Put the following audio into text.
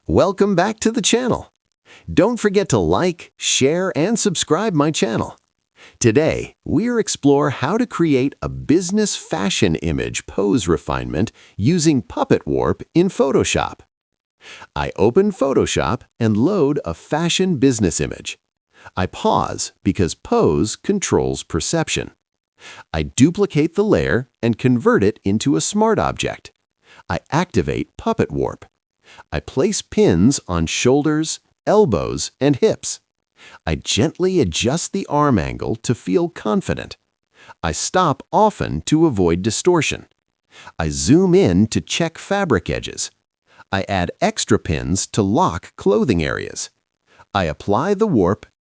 Welcome back to the channel. Don't forget to like, share, and subscribe my channel. Today, we'll explore how to create a business fashion image pose refinement using Puppet Warp in Photoshop. I open Photoshop and load a fashion business image. I pause because pose controls perception. I duplicate the layer and convert it into a smart object. I activate Puppet Warp. I place pins on shoulders, elbows, and hips. I gently adjust the arm angle to feel confident. I stop often to avoid distortion. I zoom in to check fabric edges. I add extra pins to lock clothing areas. I apply the warp